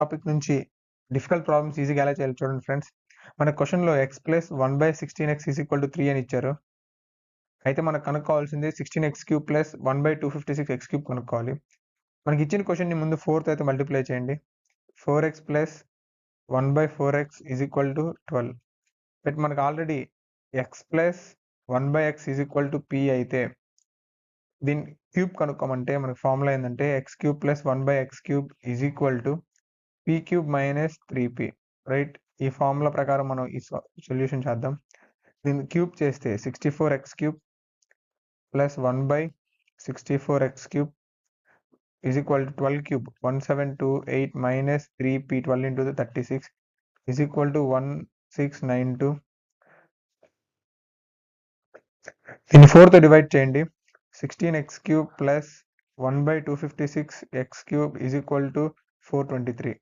Topic నుంచి difficult problems ఈజీగా ఎలా చేయాలి చూడండి ఫ్రెండ్స్. మన క్వశ్చన్‌లో x plus 1/16x is equal to 3 అని ఇచ్చారు. అయితే మనకు కనుక్కోవాల్సింది 16x³ ప్లస్ 1/256x³ కనుక్కోవాలి. మనకి ఇచ్చిన క్వశ్చన్‌ని ముందు 4తో అయితే మల్టిప్లై చేయండి. 4x plus 1/4x is equal to 12. But మనకు already x plus 1/x is equal to p అయితే దీని క్యూబ్ కనుక్కోమంటే మనకు ఫార్ములా ఏందంటే x³ plus 1/x³ is equal to p³ minus 3p, right? ఈ ఫార్ములా ప్రకారం మనం ఈ సొల్యూషన్ చేద్దాం. దీన్ని క్యూబ్ చేస్తే 64x³ plus 1/64x³ is equal to 12 cube 1728 minus 3p 12 into 36 is equal to 1692. దీన్ని 4తో డివైడ్ చేయండి. 16x³ plus 1/256x³ is equal to 423.